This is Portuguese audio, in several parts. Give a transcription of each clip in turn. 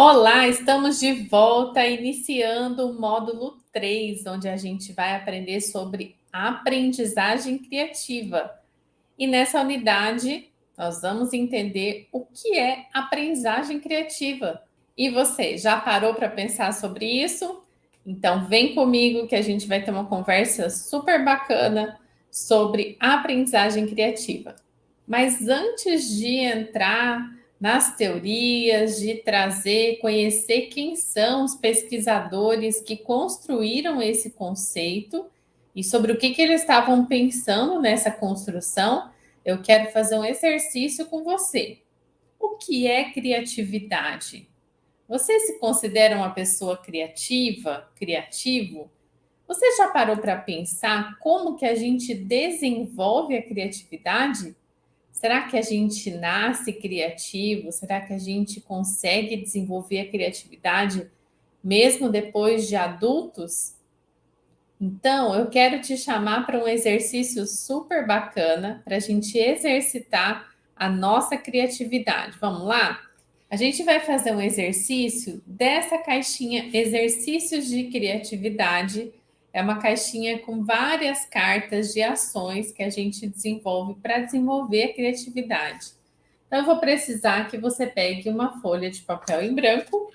Olá, estamos de volta iniciando o módulo 3, onde a gente vai aprender sobre aprendizagem criativa. E nessa unidade, nós vamos entender o que é aprendizagem criativa. E você, já parou para pensar sobre isso? Então, vem comigo que a gente vai ter uma conversa super bacana sobre aprendizagem criativa. Mas antes de entrar nas teorias, de trazer, conhecer quem são os pesquisadores que construíram esse conceito e sobre o que eles estavam pensando nessa construção, eu quero fazer um exercício com você. O que é criatividade? Você se considera uma pessoa criativa, criativo? Você já parou para pensar como que a gente desenvolve a criatividade? Será que a gente nasce criativo? Será que a gente consegue desenvolver a criatividade mesmo depois de adultos? Então, eu quero te chamar para um exercício super bacana para a gente exercitar a nossa criatividade. Vamos lá? A gente vai fazer um exercício dessa caixinha Exercícios de Criatividade. É uma caixinha com várias cartas de ações que a gente desenvolve para desenvolver a criatividade. Então, eu vou precisar que você pegue uma folha de papel em branco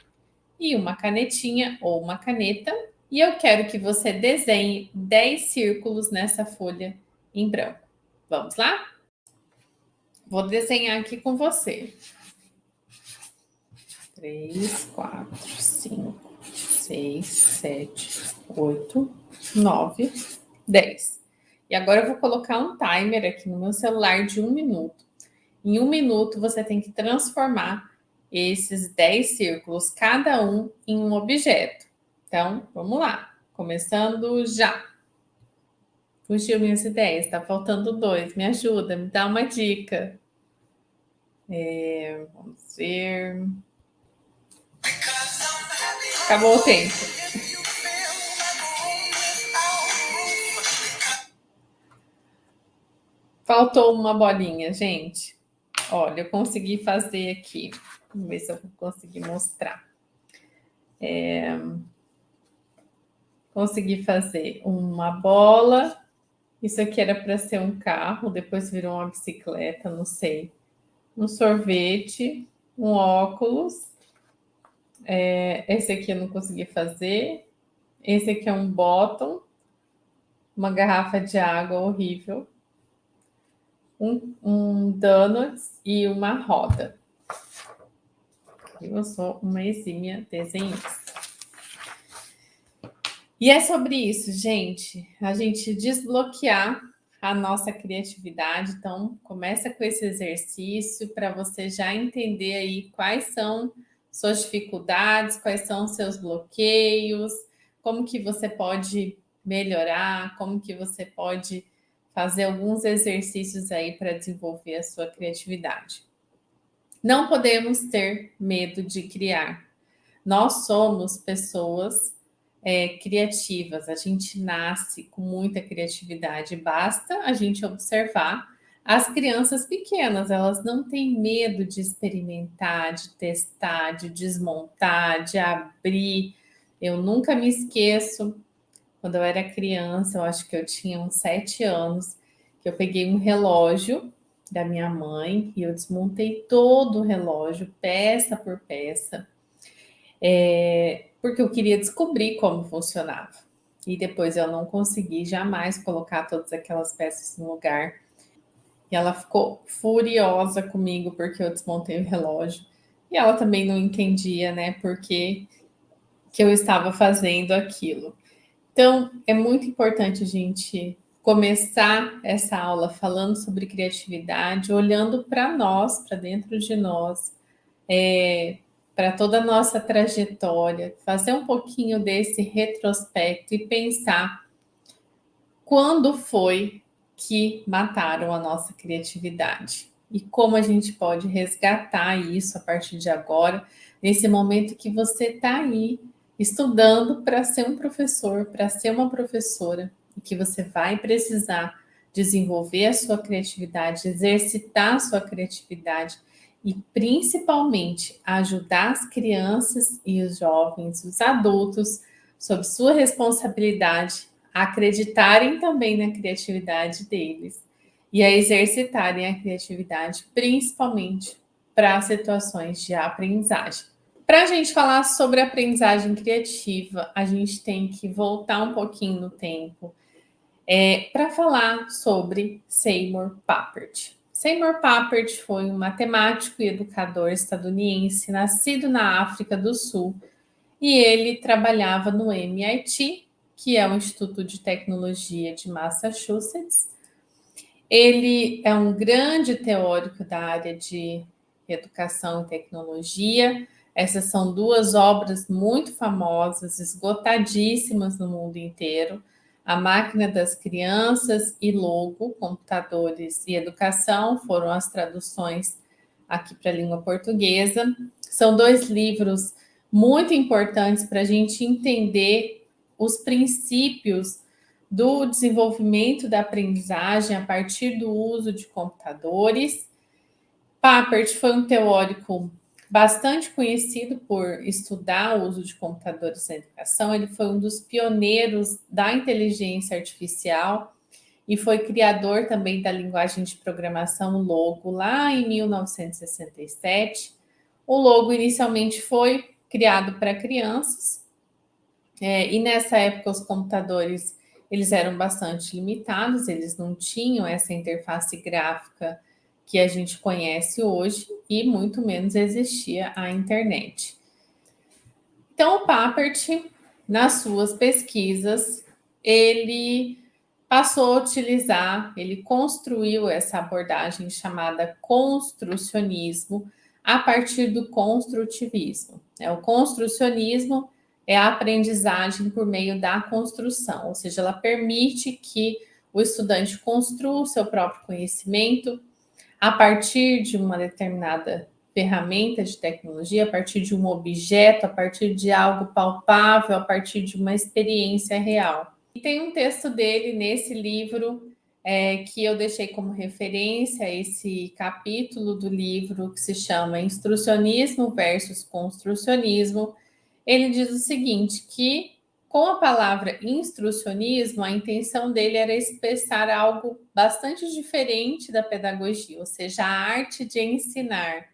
e uma canetinha ou uma caneta. E eu quero que você desenhe 10 círculos nessa folha em branco. Vamos lá? Vou desenhar aqui com você. 3, 4, 5, 6, 7, 8, 9, 10. E agora eu vou colocar um timer aqui no meu celular de 1 minuto. Em 1 minuto, você tem que transformar esses 10 círculos, cada um em um objeto. Então, vamos lá. Começando já. Fugiu minhas ideias, tá faltando 2. Me ajuda, me dá uma dica. Vamos ver. Acabou o tempo. Faltou uma bolinha, gente. Olha, eu consegui fazer aqui. Vamos ver se eu consegui mostrar. Consegui fazer uma bola. Isso aqui era para ser um carro, depois virou uma bicicleta, não sei. Um sorvete, um óculos. Esse aqui eu não consegui fazer. Esse aqui é um bottom, uma garrafa de água horrível, um donuts e uma roda. Eu sou uma exímia desenhista. E é sobre isso, gente. A gente desbloquear a nossa criatividade. Então, começa com esse exercício para você já entender aí quais são suas dificuldades, quais são seus bloqueios, como que você pode melhorar, como que você pode fazer alguns exercícios aí para desenvolver a sua criatividade. Não podemos ter medo de criar. Nós somos pessoas criativas, a gente nasce com muita criatividade, basta a gente observar as crianças pequenas, elas não têm medo de experimentar, de testar, de desmontar, de abrir. Eu nunca me esqueço, quando eu era criança, eu acho que eu tinha uns 7 anos, que eu peguei um relógio da minha mãe e eu desmontei todo o relógio, peça por peça, porque eu queria descobrir como funcionava. E depois eu não consegui jamais colocar todas aquelas peças no lugar. E ela ficou furiosa comigo porque eu desmontei o relógio. E ela também não entendia, né, por que eu estava fazendo aquilo. Então, é muito importante a gente começar essa aula falando sobre criatividade, olhando para nós, para dentro de nós, para toda a nossa trajetória, fazer um pouquinho desse retrospecto e pensar quando foi que mataram a nossa criatividade e como a gente pode resgatar isso a partir de agora, nesse momento que você está aí estudando para ser um professor, para ser uma professora, e que você vai precisar desenvolver a sua criatividade, exercitar a sua criatividade e principalmente ajudar as crianças e os jovens, os adultos, sob sua responsabilidade, a acreditarem também na criatividade deles e a exercitarem a criatividade, principalmente para situações de aprendizagem. Para a gente falar sobre aprendizagem criativa, a gente tem que voltar um pouquinho no tempo para falar sobre Seymour Papert. Seymour Papert foi um matemático e educador estadunidense nascido na África do Sul e ele trabalhava no MIT, que é o Instituto de Tecnologia de Massachusetts. Ele é um grande teórico da área de educação e tecnologia. Essas são duas obras muito famosas, esgotadíssimas no mundo inteiro. A Máquina das Crianças e Logo, Computadores e Educação foram as traduções aqui para a língua portuguesa. São dois livros muito importantes para a gente entender os princípios do desenvolvimento da aprendizagem a partir do uso de computadores. Papert foi um teórico bastante conhecido por estudar o uso de computadores na educação. Ele foi um dos pioneiros da inteligência artificial e foi criador também da linguagem de programação Logo lá em 1967. O Logo inicialmente foi criado para crianças e nessa época os computadores eles eram bastante limitados, eles não tinham essa interface gráfica que a gente conhece hoje e muito menos existia a internet. Então, o Papert, nas suas pesquisas, ele passou a utilizar, ele construiu essa abordagem chamada construcionismo a partir do construtivismo. O construcionismo é a aprendizagem por meio da construção, ou seja, ela permite que o estudante construa o seu próprio conhecimento a partir de uma determinada ferramenta de tecnologia, a partir de um objeto, a partir de algo palpável, a partir de uma experiência real. E tem um texto dele nesse livro que eu deixei como referência, esse capítulo do livro que se chama Instrucionismo versus Construcionismo. Ele diz o seguinte, que com a palavra instrucionismo, a intenção dele era expressar algo bastante diferente da pedagogia, ou seja, a arte de ensinar.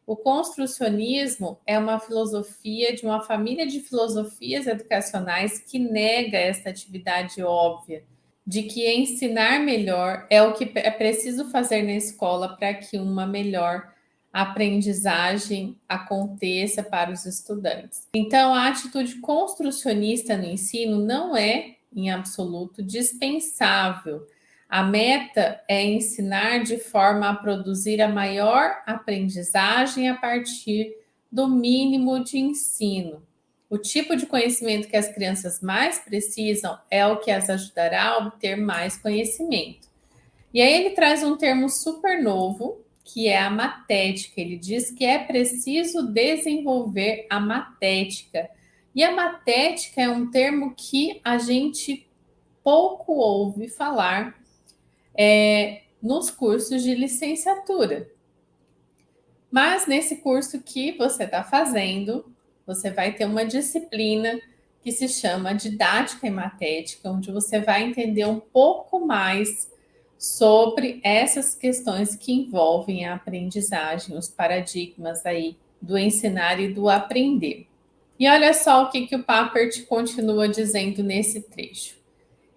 O construcionismo é uma filosofia de uma família de filosofias educacionais que nega essa atividade óbvia de que ensinar melhor é o que é preciso fazer na escola para que uma melhor aprendizagem aconteça para os estudantes. Então, a atitude construcionista no ensino não é, em absoluto, dispensável. A meta é ensinar de forma a produzir a maior aprendizagem a partir do mínimo de ensino. O tipo de conhecimento que as crianças mais precisam é o que as ajudará a obter mais conhecimento. E aí ele traz um termo super novo, que é a matética. Ele diz que é preciso desenvolver a matética. E a matética é um termo que a gente pouco ouve falar nos cursos de licenciatura. Mas nesse curso que você está fazendo, você vai ter uma disciplina que se chama Didática e Matética, onde você vai entender um pouco mais sobre essas questões que envolvem a aprendizagem, os paradigmas aí do ensinar e do aprender. E olha só o que o Papert continua dizendo nesse trecho.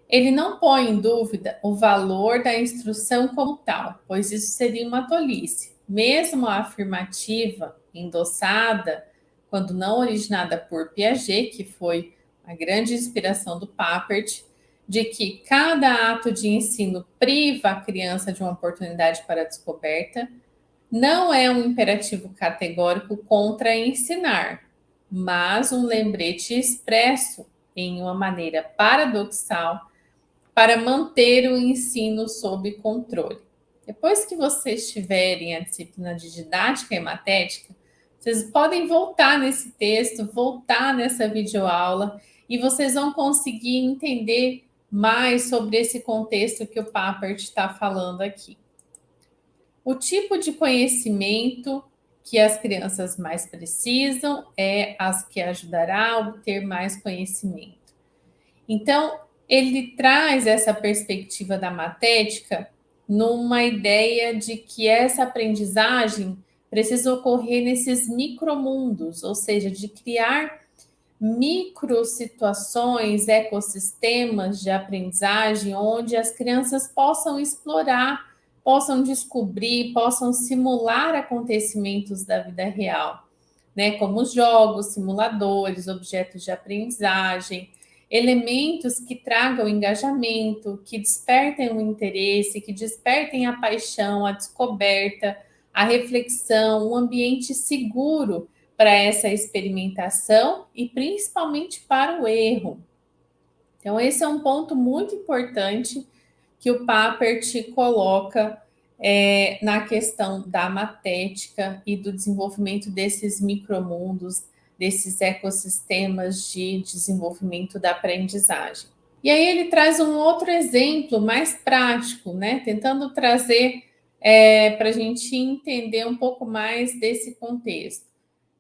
Ele não põe em dúvida o valor da instrução como tal, pois isso seria uma tolice. Mesmo a afirmativa endossada, quando não originada por Piaget, que foi a grande inspiração do Papert, de que cada ato de ensino priva a criança de uma oportunidade para a descoberta, não é um imperativo categórico contra ensinar, mas um lembrete expresso em uma maneira paradoxal para manter o ensino sob controle. Depois que vocês tiverem a disciplina de didática e matética, vocês podem voltar nesse texto, voltar nessa videoaula e vocês vão conseguir entender mais sobre esse contexto que o Papert está falando aqui. O tipo de conhecimento que as crianças mais precisam é as que ajudará a obter mais conhecimento. Então, ele traz essa perspectiva da matética numa ideia de que essa aprendizagem precisa ocorrer nesses micromundos, ou seja, de criar micro situações, ecossistemas de aprendizagem onde as crianças possam explorar, possam descobrir, possam simular acontecimentos da vida real, né? Como jogos, simuladores, objetos de aprendizagem, elementos que tragam engajamento, que despertem o interesse, que despertem a paixão, a descoberta, a reflexão, um ambiente seguro para essa experimentação e principalmente para o erro. Então, esse é um ponto muito importante que o Papert coloca na questão da matética e do desenvolvimento desses micromundos, desses ecossistemas de desenvolvimento da aprendizagem. E aí ele traz um outro exemplo mais prático, né? Tentando trazer para a gente entender um pouco mais desse contexto.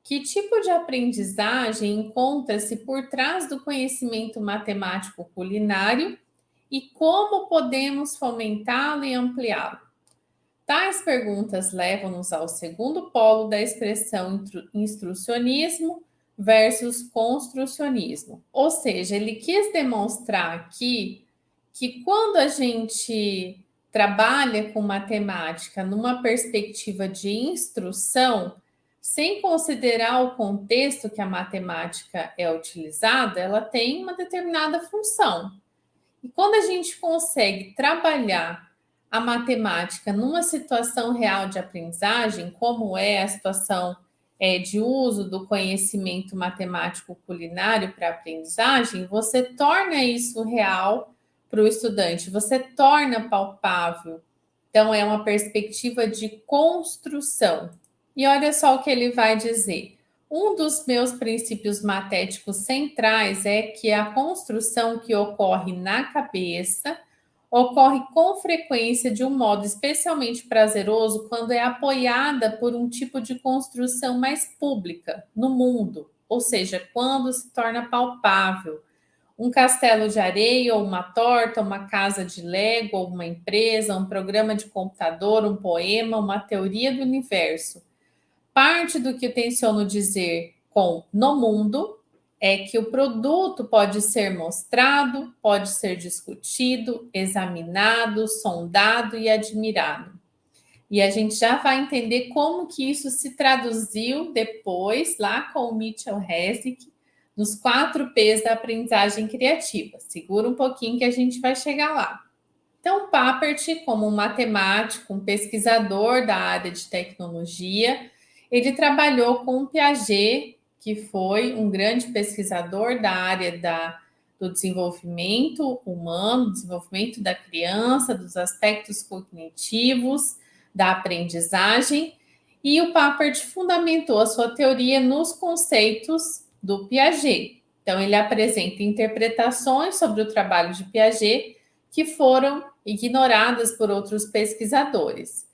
Que tipo de aprendizagem encontra-se por trás do conhecimento matemático culinário e como podemos fomentá-lo e ampliá-lo? Tais perguntas levam-nos ao segundo polo da expressão instrucionismo versus construcionismo. Ou seja, ele quis demonstrar aqui que quando a gente trabalha com matemática numa perspectiva de instrução, sem considerar o contexto que a matemática é utilizada, ela tem uma determinada função. E quando a gente consegue trabalhar a matemática numa situação real de aprendizagem, como é a situação de uso do conhecimento matemático culinário para aprendizagem, você torna isso real para o estudante, você torna palpável. Então, é uma perspectiva de construção. E olha só o que ele vai dizer. Um dos meus princípios matéticos centrais é que a construção que ocorre na cabeça ocorre com frequência de um modo especialmente prazeroso quando é apoiada por um tipo de construção mais pública no mundo, ou seja, quando se torna palpável. Um castelo de areia, ou uma torta, uma casa de Lego, ou uma empresa, um programa de computador, um poema, uma teoria do universo. Parte do que eu tenciono dizer com no mundo é que o produto pode ser mostrado, pode ser discutido, examinado, sondado e admirado. E a gente já vai entender como que isso se traduziu depois, lá com o Mitchell Hessig, nos 4 P's da aprendizagem criativa. Segura um pouquinho que a gente vai chegar lá. Então, Papert, como um matemático, um pesquisador da área de tecnologia, ele trabalhou com Piaget, que foi um grande pesquisador da área do desenvolvimento humano, desenvolvimento da criança, dos aspectos cognitivos, da aprendizagem, e o Papert fundamentou a sua teoria nos conceitos do Piaget. Então, ele apresenta interpretações sobre o trabalho de Piaget que foram ignoradas por outros pesquisadores.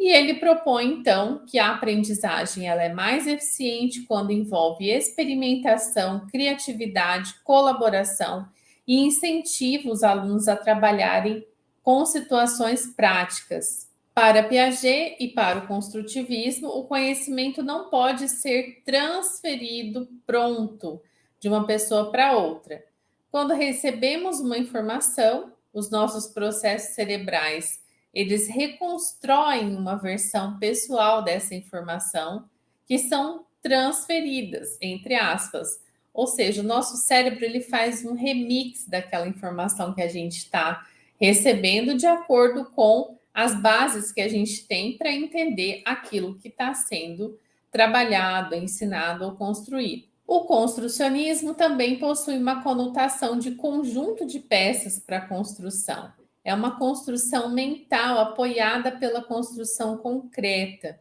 E ele propõe, então, que a aprendizagem ela é mais eficiente quando envolve experimentação, criatividade, colaboração e incentiva os alunos a trabalharem com situações práticas. Para Piaget e para o construtivismo, o conhecimento não pode ser transferido pronto de uma pessoa para outra. Quando recebemos uma informação, os nossos processos cerebrais, eles reconstroem uma versão pessoal dessa informação que são transferidas, entre aspas. Ou seja, o nosso cérebro ele faz um remix daquela informação que a gente está recebendo de acordo com as bases que a gente tem para entender aquilo que está sendo trabalhado, ensinado ou construído. O construcionismo também possui uma conotação de conjunto de peças para construção. É uma construção mental apoiada pela construção concreta,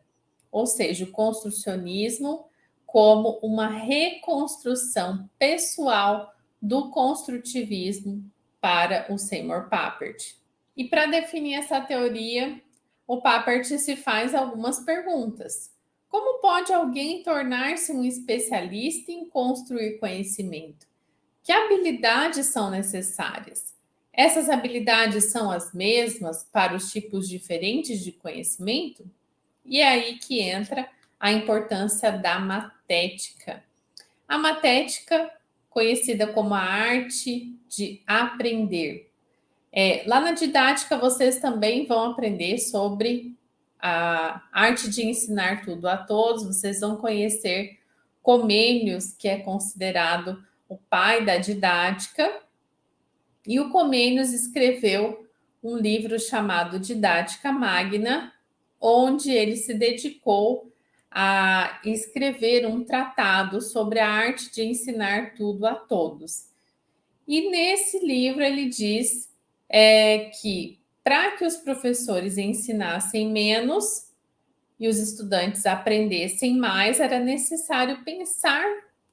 ou seja, o construcionismo como uma reconstrução pessoal do construtivismo para o Seymour Papert. E para definir essa teoria, o Papert se faz algumas perguntas. Como pode alguém tornar-se um especialista em construir conhecimento? Que habilidades são necessárias? Essas habilidades são as mesmas para os tipos diferentes de conhecimento? E é aí que entra a importância da matética. A matética, conhecida como a arte de aprender. Lá na didática, vocês também vão aprender sobre a arte de ensinar tudo a todos. Vocês vão conhecer Comênios, que é considerado o pai da didática. E o Comênios escreveu um livro chamado Didática Magna, onde ele se dedicou a escrever um tratado sobre a arte de ensinar tudo a todos. E nesse livro ele diz que para que os professores ensinassem menos e os estudantes aprendessem mais, era necessário pensar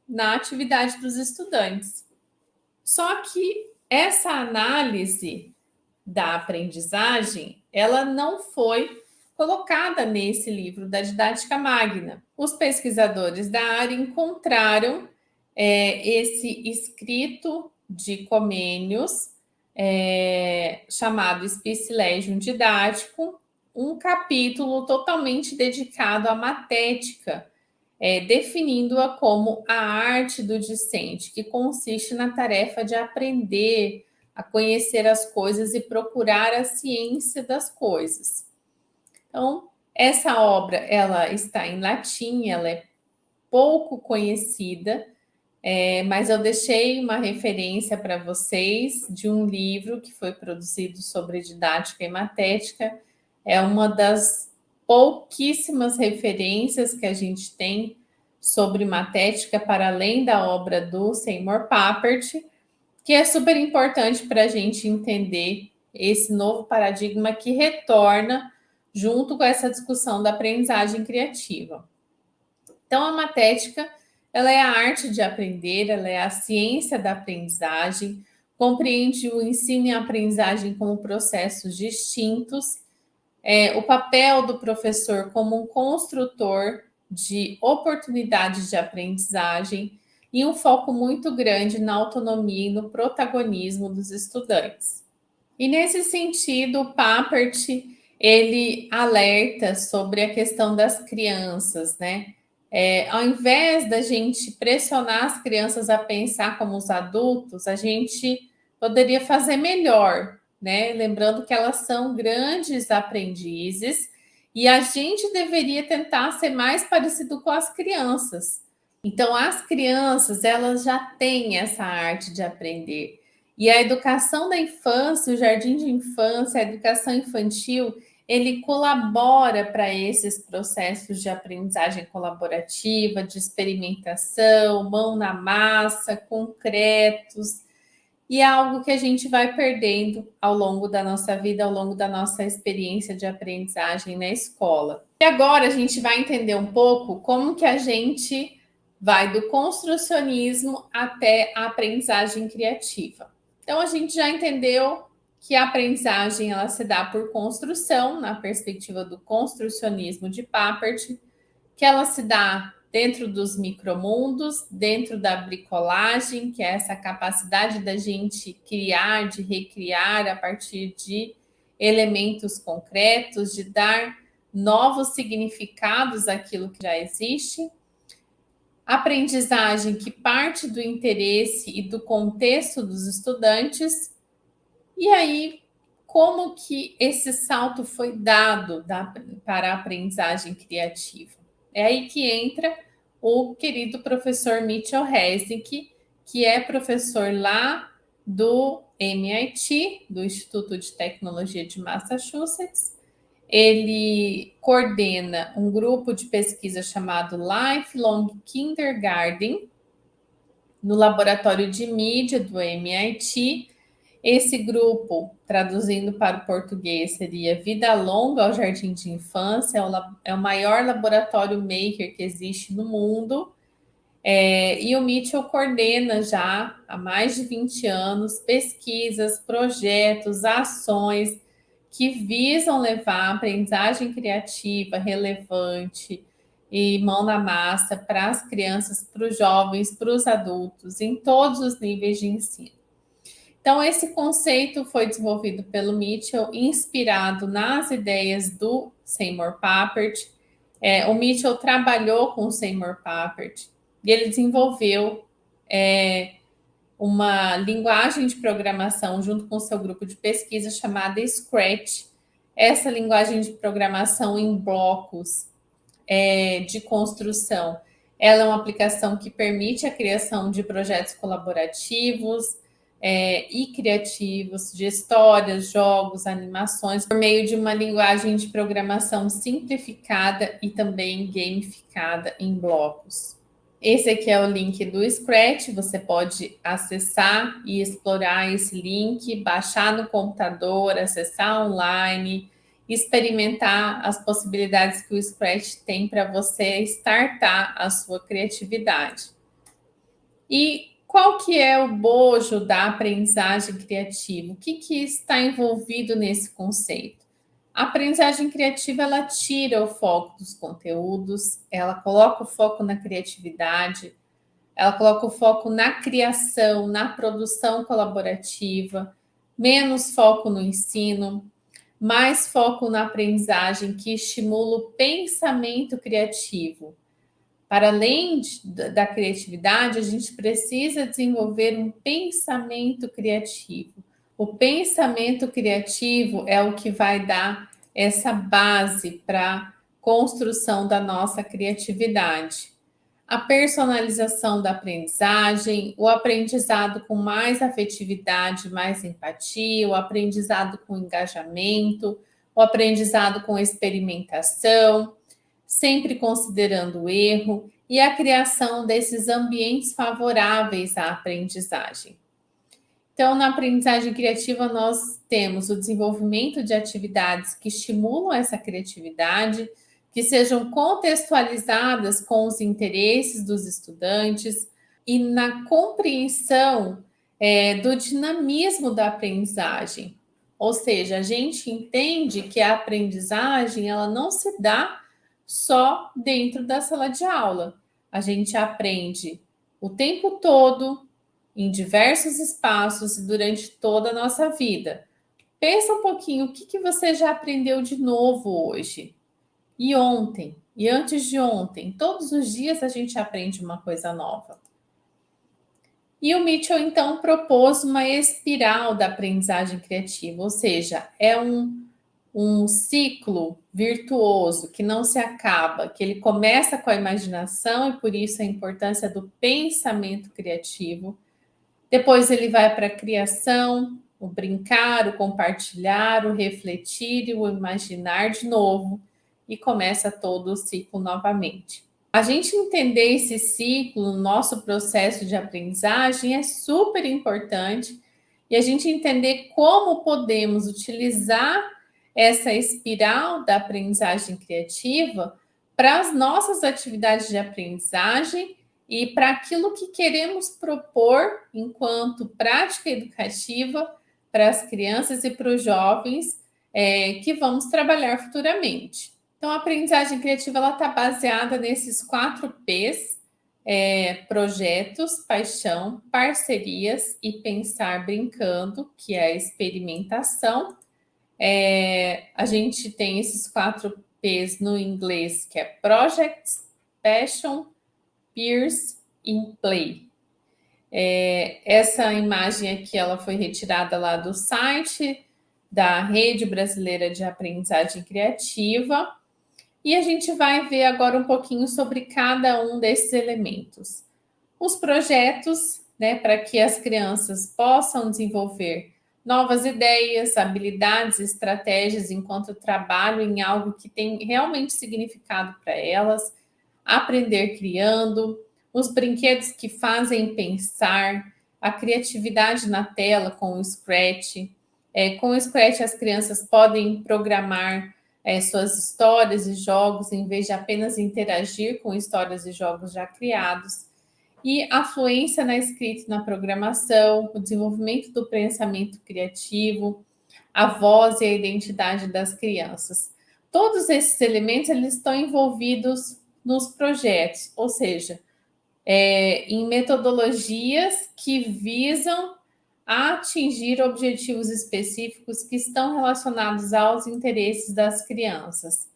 na atividade dos estudantes. Só que essa análise da aprendizagem, ela não foi colocada nesse livro da Didática Magna. Os pesquisadores da área encontraram esse escrito de Comênios, chamado Specilegium Didático, um capítulo totalmente dedicado à matética, definindo-a como a arte do discente, que consiste na tarefa de aprender a conhecer as coisas e procurar a ciência das coisas. Então, essa obra, ela está em latim, ela é pouco conhecida, mas eu deixei uma referência para vocês de um livro que foi produzido sobre didática e matética. É uma das pouquíssimas referências que a gente tem sobre matética para além da obra do Seymour Papert, que é super importante para a gente entender esse novo paradigma que retorna junto com essa discussão da aprendizagem criativa. Então, a matética, ela é a arte de aprender, ela é a ciência da aprendizagem, compreende o ensino e a aprendizagem como processos distintos, o papel do professor como um construtor de oportunidades de aprendizagem e um foco muito grande na autonomia e no protagonismo dos estudantes. E nesse sentido, o Papert, ele alerta sobre a questão das crianças, né? Ao invés da gente pressionar as crianças a pensar como os adultos, a gente poderia fazer melhor, né? Lembrando que elas são grandes aprendizes e a gente deveria tentar ser mais parecido com as crianças. Então, as crianças, elas já têm essa arte de aprender. E a educação da infância, o jardim de infância, a educação infantil, ele colabora para esses processos de aprendizagem colaborativa, de experimentação, mão na massa, concretos, e é algo que a gente vai perdendo ao longo da nossa vida, ao longo da nossa experiência de aprendizagem na escola. E agora a gente vai entender um pouco como que a gente vai do construcionismo até a aprendizagem criativa. Então a gente já entendeu que a aprendizagem ela se dá por construção, na perspectiva do construcionismo de Papert, que ela se dá dentro dos micromundos, dentro da bricolagem, que é essa capacidade da gente criar, de recriar a partir de elementos concretos, de dar novos significados àquilo que já existe. Aprendizagem que parte do interesse e do contexto dos estudantes. E aí, como que esse salto foi dado para a aprendizagem criativa? É aí que entra o querido professor Mitchell Resnick, que é professor lá do MIT, do Instituto de Tecnologia de Massachusetts. Ele coordena um grupo de pesquisa chamado Lifelong Kindergarten, no laboratório de mídia do MIT. Esse grupo, traduzindo para o português, seria Vida Longa ao Jardim de Infância, é o maior laboratório maker que existe no mundo. E o Mitchell coordena já há mais de 20 anos pesquisas, projetos, ações que visam levar a aprendizagem criativa relevante e mão na massa para as crianças, para os jovens, para os adultos, em todos os níveis de ensino. Então, esse conceito foi desenvolvido pelo Mitchell, inspirado nas ideias do Seymour Papert. O Mitchell trabalhou com o Seymour Papert e ele desenvolveu uma linguagem de programação junto com seu grupo de pesquisa chamada Scratch. Essa linguagem de programação em blocos de construção, ela é uma aplicação que permite a criação de projetos colaborativos e criativos, de histórias, jogos, animações, por meio de uma linguagem de programação simplificada e também gamificada em blocos. Esse aqui é o link do Scratch, você pode acessar e explorar esse link, baixar no computador, acessar online, experimentar as possibilidades que o Scratch tem para você startar a sua criatividade. E qual que é o bojo da aprendizagem criativa? O que está envolvido nesse conceito? A aprendizagem criativa, ela tira o foco dos conteúdos, ela coloca o foco na criatividade, ela coloca o foco na criação, na produção colaborativa, menos foco no ensino, mais foco na aprendizagem que estimula o pensamento criativo. Para além da criatividade, a gente precisa desenvolver um pensamento criativo. O pensamento criativo é o que vai dar essa base para a construção da nossa criatividade. A personalização da aprendizagem, o aprendizado com mais afetividade, mais empatia, o aprendizado com engajamento, o aprendizado com experimentação, sempre considerando o erro e a criação desses ambientes favoráveis à aprendizagem. Então, na aprendizagem criativa, nós temos o desenvolvimento de atividades que estimulam essa criatividade, que sejam contextualizadas com os interesses dos estudantes e na compreensão do dinamismo da aprendizagem. Ou seja, a gente entende que a aprendizagem ela não se dá só dentro da sala de aula. A gente aprende o tempo todo, em diversos espaços e durante toda a nossa vida. Pensa um pouquinho, o que você já aprendeu de novo hoje? E ontem? E antes de ontem? Todos os dias a gente aprende uma coisa nova. E o Mitchell, então, propôs uma espiral da aprendizagem criativa, ou seja, é um ciclo virtuoso que não se acaba, que ele começa com a imaginação e por isso a importância do pensamento criativo. Depois ele vai para a criação, o brincar, o compartilhar, o refletir e o imaginar de novo e começa todo o ciclo novamente. A gente entender esse ciclo no nosso processo de aprendizagem é super importante e a gente entender como podemos utilizar essa espiral da aprendizagem criativa para as nossas atividades de aprendizagem e para aquilo que queremos propor enquanto prática educativa para as crianças e para os jovens que vamos trabalhar futuramente. Então, a aprendizagem criativa está baseada nesses 4 P's, projetos, paixão, parcerias e pensar brincando, que é a experimentação. A gente tem esses 4 P's no inglês, que é Projects, Passion, Peers e Play. Essa imagem aqui ela foi retirada lá do site da Rede Brasileira de Aprendizagem Criativa. E a gente vai ver agora um pouquinho sobre cada um desses elementos. Os projetos, para que as crianças possam desenvolver novas ideias, habilidades, estratégias enquanto trabalham em algo que tem realmente significado para elas, aprender criando, os brinquedos que fazem pensar, a criatividade na tela com o Scratch. Com o Scratch, as crianças podem programar suas histórias e jogos, em vez de apenas interagir com histórias e jogos já criados. E a fluência na escrita e na programação, o desenvolvimento do pensamento criativo, a voz e a identidade das crianças. Todos esses elementos eles estão envolvidos nos projetos, ou seja, em metodologias que visam atingir objetivos específicos que estão relacionados aos interesses das crianças.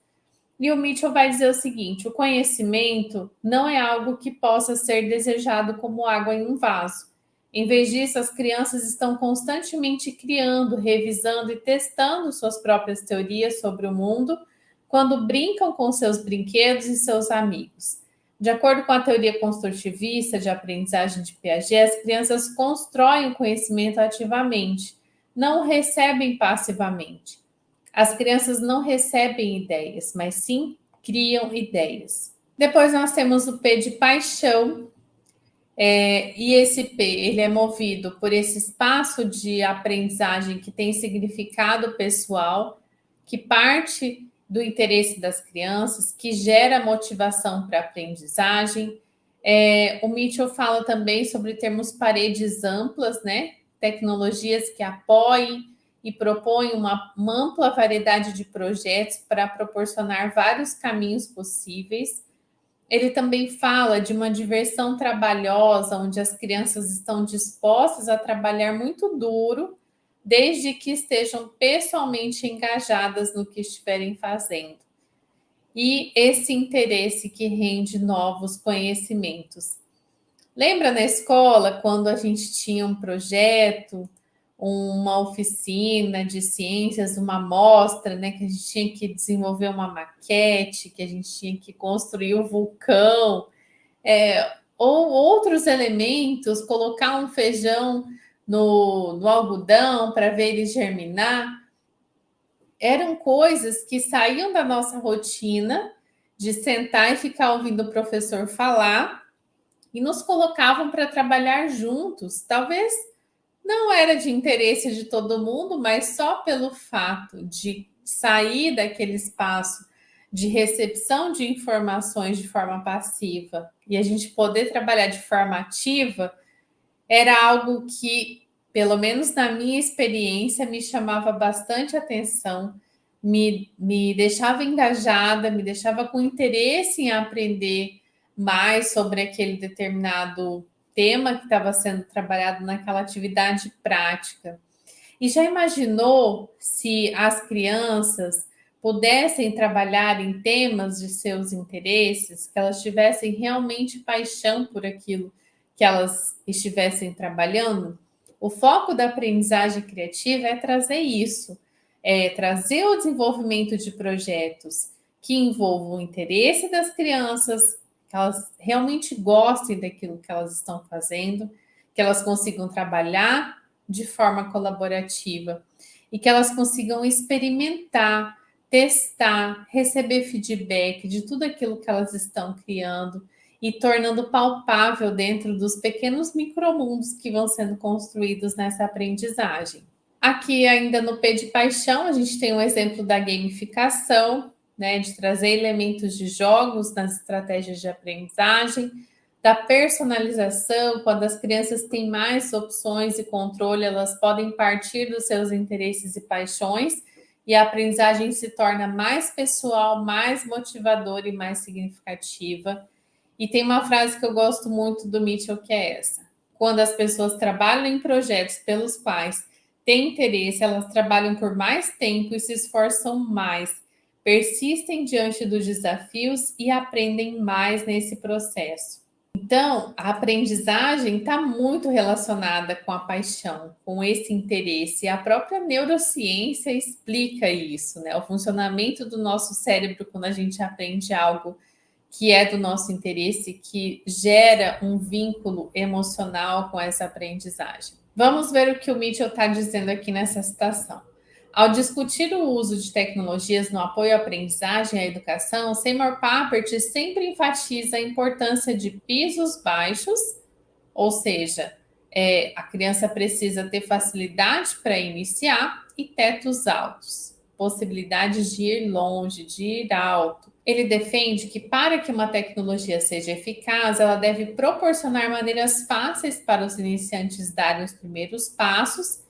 E o Mitchell vai dizer o seguinte: o conhecimento não é algo que possa ser desejado como água em um vaso. Em vez disso, as crianças estão constantemente criando, revisando e testando suas próprias teorias sobre o mundo quando brincam com seus brinquedos e seus amigos. De acordo com a teoria construtivista de aprendizagem de Piaget, as crianças constroem o conhecimento ativamente, não o recebem passivamente. As crianças não recebem ideias, mas sim criam ideias. Depois nós temos o P de paixão, e esse P ele é movido por esse espaço de aprendizagem que tem significado pessoal, que parte do interesse das crianças, que gera motivação para a aprendizagem. O Mitchell fala também sobre termos paredes amplas, né? Tecnologias que apoiem e propõem uma ampla variedade de projetos para proporcionar vários caminhos possíveis. Ele também fala de uma diversão trabalhosa, onde as crianças estão dispostas a trabalhar muito duro, desde que estejam pessoalmente engajadas no que estiverem fazendo. E esse interesse que rende novos conhecimentos. Lembra na escola, quando a gente tinha um projeto, uma oficina de ciências, uma mostra, né, que a gente tinha que desenvolver uma maquete, que a gente tinha que construir o vulcão, ou outros elementos, colocar um feijão no algodão para ver ele germinar. Eram coisas que saíam da nossa rotina de sentar e ficar ouvindo o professor falar e nos colocavam para trabalhar juntos. Talvez não era de interesse de todo mundo, mas só pelo fato de sair daquele espaço de recepção de informações de forma passiva e a gente poder trabalhar de forma ativa, era algo que, pelo menos na minha experiência, me chamava bastante atenção, me deixava engajada, me deixava com interesse em aprender mais sobre aquele determinado tema que estava sendo trabalhado naquela atividade prática. E já imaginou se as crianças pudessem trabalhar em temas de seus interesses, que elas tivessem realmente paixão por aquilo que elas estivessem trabalhando? O foco da aprendizagem criativa é trazer isso, é trazer o desenvolvimento de projetos que envolvam o interesse das crianças, que elas realmente gostem daquilo que elas estão fazendo, que elas consigam trabalhar de forma colaborativa e que elas consigam experimentar, testar, receber feedback de tudo aquilo que elas estão criando e tornando palpável dentro dos pequenos micromundos que vão sendo construídos nessa aprendizagem. Aqui, ainda no P de paixão, a gente tem um exemplo da gamificação, né, de trazer elementos de jogos nas estratégias de aprendizagem, da personalização, quando as crianças têm mais opções e controle, elas podem partir dos seus interesses e paixões, e a aprendizagem se torna mais pessoal, mais motivadora e mais significativa. E tem uma frase que eu gosto muito do Mitchell, que é essa: quando as pessoas trabalham em projetos pelos quais têm interesse, elas trabalham por mais tempo e se esforçam mais, persistem diante dos desafios e aprendem mais nesse processo. Então, a aprendizagem está muito relacionada com a paixão, com esse interesse. A própria neurociência explica isso, né? O funcionamento do nosso cérebro quando a gente aprende algo que é do nosso interesse, que gera um vínculo emocional com essa aprendizagem. Vamos ver o que o Mitchell está dizendo aqui nessa citação. Ao discutir o uso de tecnologias no apoio à aprendizagem e à educação, Seymour Papert sempre enfatiza a importância de pisos baixos, ou seja, a criança precisa ter facilidade para iniciar, e tetos altos, possibilidades de ir longe, de ir alto. Ele defende que para que uma tecnologia seja eficaz, ela deve proporcionar maneiras fáceis para os iniciantes darem os primeiros passos,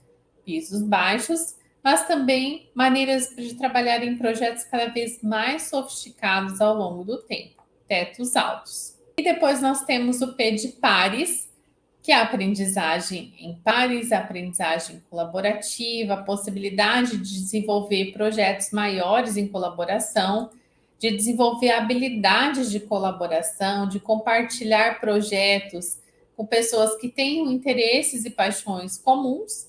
pisos baixos, mas também maneiras de trabalhar em projetos cada vez mais sofisticados ao longo do tempo, tetos altos. E depois nós temos o P de pares, que é a aprendizagem em pares, a aprendizagem colaborativa, a possibilidade de desenvolver projetos maiores em colaboração, de desenvolver habilidades de colaboração, de compartilhar projetos com pessoas que tenham interesses e paixões comuns,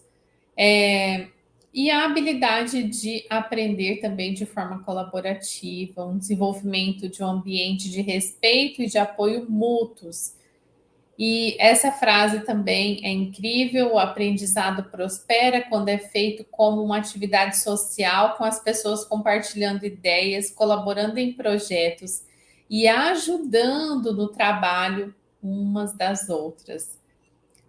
e a habilidade de aprender também de forma colaborativa, um desenvolvimento de um ambiente de respeito e de apoio mútuos. E essa frase também é incrível: o aprendizado prospera quando é feito como uma atividade social, com as pessoas compartilhando ideias, colaborando em projetos e ajudando no trabalho umas das outras.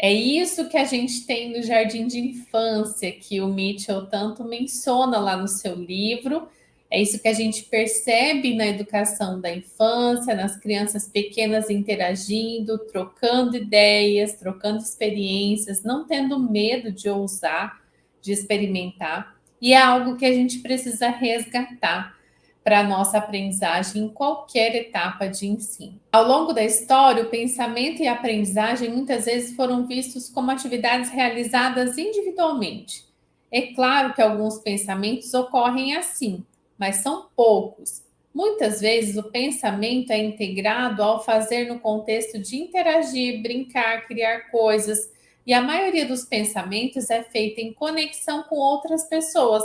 É isso que a gente tem no jardim de infância, que o Mitchell tanto menciona lá no seu livro. É isso que a gente percebe na educação da infância, nas crianças pequenas interagindo, trocando ideias, trocando experiências, não tendo medo de ousar, de experimentar. E é algo que a gente precisa resgatar para a nossa aprendizagem em qualquer etapa de ensino. Ao longo da história, o pensamento e a aprendizagem muitas vezes foram vistos como atividades realizadas individualmente. É claro que alguns pensamentos ocorrem assim, mas são poucos. Muitas vezes o pensamento é integrado ao fazer no contexto de interagir, brincar, criar coisas, e a maioria dos pensamentos é feita em conexão com outras pessoas.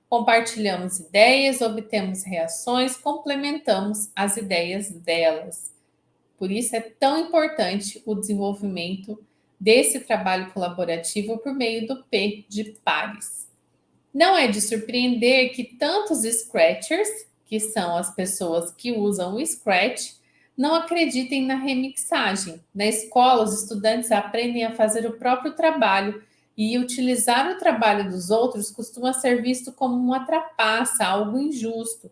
Compartilhamos ideias, obtemos reações, complementamos as ideias delas. Por isso é tão importante o desenvolvimento desse trabalho colaborativo por meio do P de pares. Não é de surpreender que tantos Scratchers, que são as pessoas que usam o Scratch, não acreditem na remixagem. Na escola, os estudantes aprendem a fazer o próprio trabalho e utilizar o trabalho dos outros costuma ser visto como uma trapaça, algo injusto.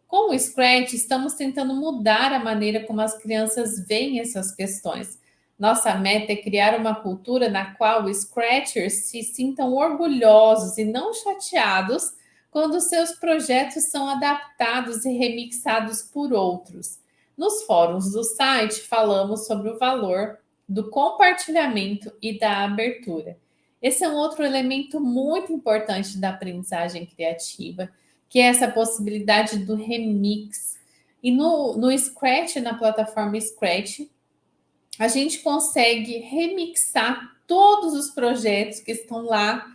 Com o Scratch, estamos tentando mudar a maneira como as crianças veem essas questões. Nossa meta é criar uma cultura na qual os Scratchers se sintam orgulhosos e não chateados quando seus projetos são adaptados e remixados por outros. Nos fóruns do site, falamos sobre o valor do compartilhamento e da abertura. Esse é um outro elemento muito importante da aprendizagem criativa, que é essa possibilidade do remix. E no Scratch, na plataforma Scratch, a gente consegue remixar todos os projetos que estão lá,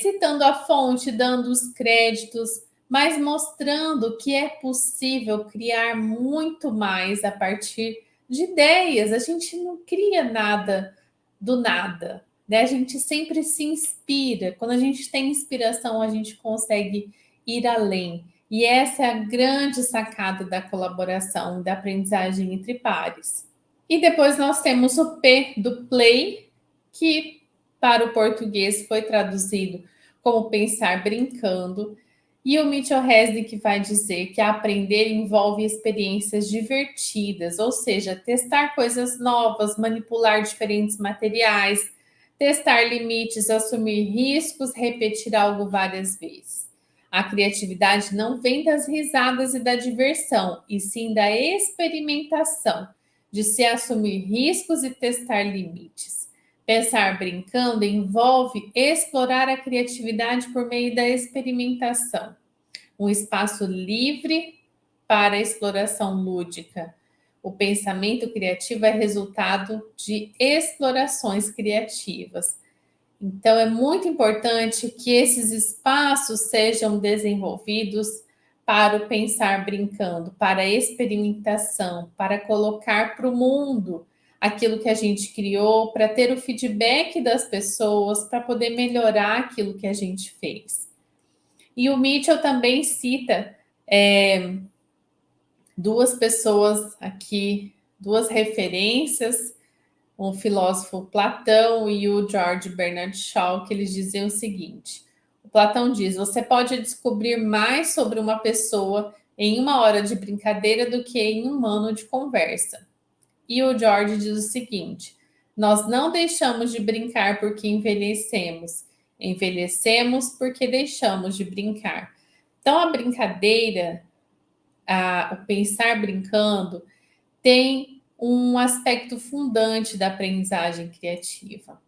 citando a fonte, dando os créditos, mas mostrando que é possível criar muito mais a partir de ideias. A gente não cria nada do nada, né? A gente sempre se inspira. Quando a gente tem inspiração, a gente consegue ir além. E essa é a grande sacada da colaboração, da aprendizagem entre pares. E depois nós temos o P do play, que para o português foi traduzido como pensar brincando. E o Mitchell Resnick vai dizer que aprender envolve experiências divertidas, ou seja, testar coisas novas, manipular diferentes materiais, testar limites, assumir riscos, repetir algo várias vezes. A criatividade não vem das risadas e da diversão, e sim da experimentação, de se assumir riscos e testar limites. Pensar brincando envolve explorar a criatividade por meio da experimentação, um espaço livre para a exploração lúdica. O pensamento criativo é resultado de explorações criativas. Então, é muito importante que esses espaços sejam desenvolvidos para o pensar brincando, para a experimentação, para colocar para o mundo aquilo que a gente criou, para ter o feedback das pessoas, para poder melhorar aquilo que a gente fez. E o Mitchell também cita duas pessoas aqui, duas referências, o filósofo Platão e o George Bernard Shaw, que eles dizem o seguinte: o Platão diz: você pode descobrir mais sobre uma pessoa em uma hora de brincadeira do que em um ano de conversa. E o George diz o seguinte: nós não deixamos de brincar porque envelhecemos, Envelhecemos porque deixamos de brincar. Então, a brincadeira, o pensar brincando, tem um aspecto fundante da aprendizagem criativa,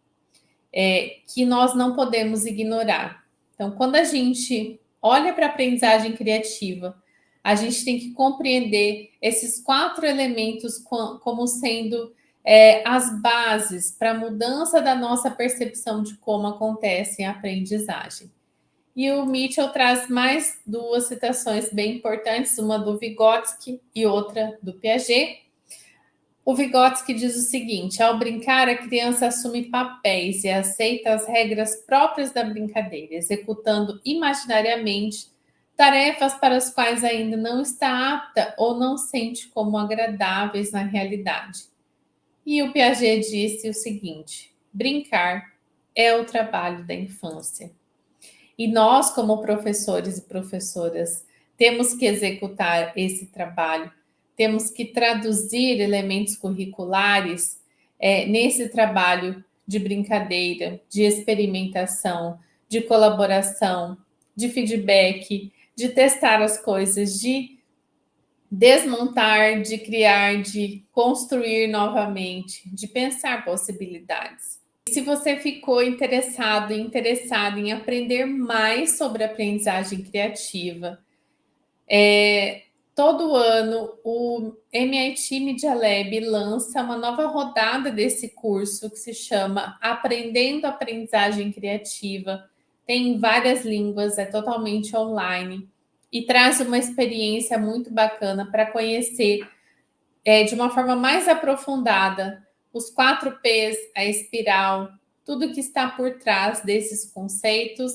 que nós não podemos ignorar. Então, quando a gente olha para a aprendizagem criativa, a gente tem que compreender esses 4 elementos como sendo as bases para a mudança da nossa percepção de como acontece a aprendizagem. E o Mitchell traz mais 2 citações bem importantes, uma do Vygotsky e outra do Piaget. O Vygotsky diz o seguinte: ao brincar, a criança assume papéis e aceita as regras próprias da brincadeira, executando imaginariamente tarefas para as quais ainda não está apta ou não sente como agradáveis na realidade. E o Piaget disse o seguinte: brincar é o trabalho da infância. E nós, como professores e professoras, temos que executar esse trabalho, temos que traduzir elementos curriculares nesse trabalho de brincadeira, de experimentação, de colaboração, de feedback, de testar as coisas, de desmontar, de criar, de construir novamente, de pensar possibilidades. Se você ficou interessado e interessada em aprender mais sobre aprendizagem criativa, todo ano o MIT Media Lab lança uma nova rodada desse curso que se chama Aprendendo Aprendizagem Criativa. Tem em várias línguas, é totalmente online e traz uma experiência muito bacana para conhecer de uma forma mais aprofundada os 4 P's, a espiral, tudo que está por trás desses conceitos,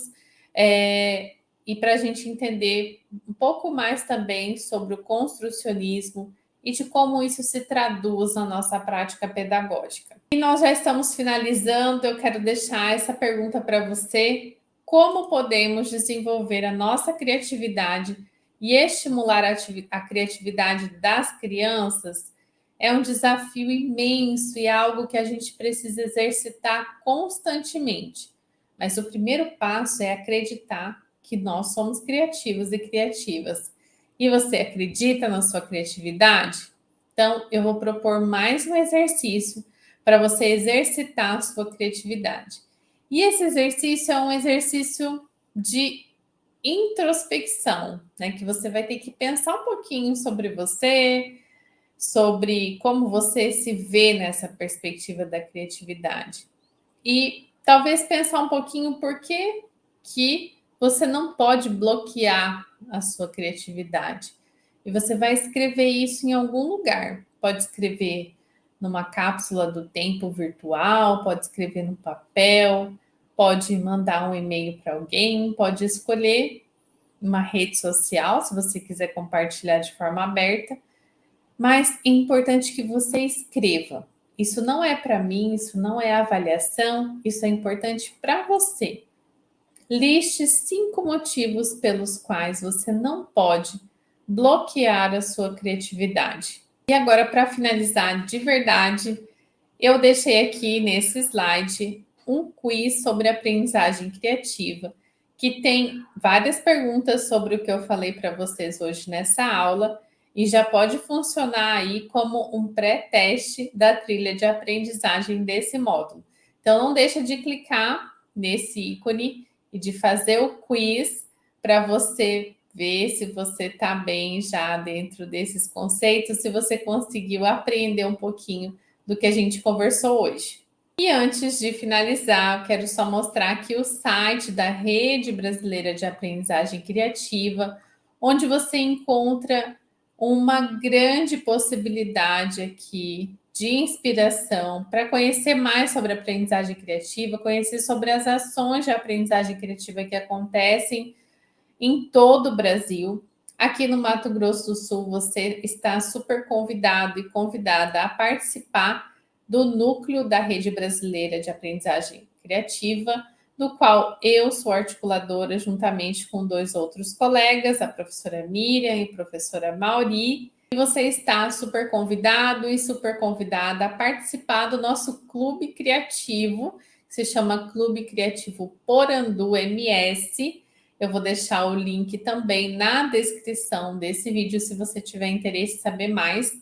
e para a gente entender um pouco mais também sobre o construcionismo e de como isso se traduz na nossa prática pedagógica. E nós já estamos finalizando, eu quero deixar essa pergunta para você: como podemos desenvolver a nossa criatividade e estimular a criatividade das crianças? É um desafio imenso e é algo que a gente precisa exercitar constantemente. Mas o primeiro passo é acreditar que nós somos criativos e criativas. E você acredita na sua criatividade? Então, eu vou propor mais um exercício para você exercitar a sua criatividade. E esse exercício é um exercício de introspecção, né? Que você vai ter que pensar um pouquinho sobre você, sobre como você se vê nessa perspectiva da criatividade. E talvez pensar um pouquinho por que você não pode bloquear a sua criatividade. E você vai escrever isso em algum lugar. Pode escrever numa cápsula do tempo virtual, pode escrever no papel, pode mandar um e-mail para alguém, pode escolher uma rede social, se você quiser compartilhar de forma aberta, mas é importante que você escreva. Isso não é para mim, isso não é avaliação, isso é importante para você. Liste 5 motivos pelos quais você não pode bloquear a sua criatividade. E agora, para finalizar de verdade, eu deixei aqui nesse slide um quiz sobre aprendizagem criativa, que tem várias perguntas sobre o que eu falei para vocês hoje nessa aula e já pode funcionar aí como um pré-teste da trilha de aprendizagem desse módulo. Então, não deixa de clicar nesse ícone e de fazer o quiz para você ver se você está bem já dentro desses conceitos, se você conseguiu aprender um pouquinho do que a gente conversou hoje. E antes de finalizar, eu quero só mostrar aqui o site da Rede Brasileira de Aprendizagem Criativa, onde você encontra uma grande possibilidade aqui de inspiração para conhecer mais sobre a aprendizagem criativa, conhecer sobre as ações de aprendizagem criativa que acontecem em todo o Brasil. Aqui no Mato Grosso do Sul, você está super convidado e convidada a participar do núcleo da Rede Brasileira de Aprendizagem Criativa, do qual eu sou articuladora juntamente com 2 outros colegas, a professora Miriam e a professora Mauri. E você está super convidado e super convidada a participar do nosso clube criativo, que se chama Clube Criativo Porandu MS. Eu vou deixar o link também na descrição desse vídeo, se você tiver interesse em saber mais.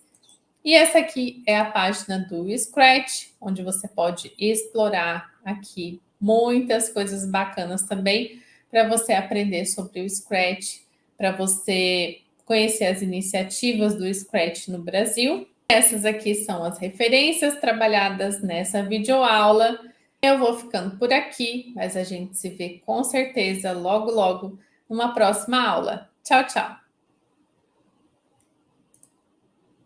E essa aqui é a página do Scratch, onde você pode explorar aqui muitas coisas bacanas também para você aprender sobre o Scratch, para você conhecer as iniciativas do Scratch no Brasil. Essas aqui são as referências trabalhadas nessa videoaula. Eu vou ficando por aqui, mas a gente se vê com certeza logo, logo numa próxima aula. Tchau, tchau!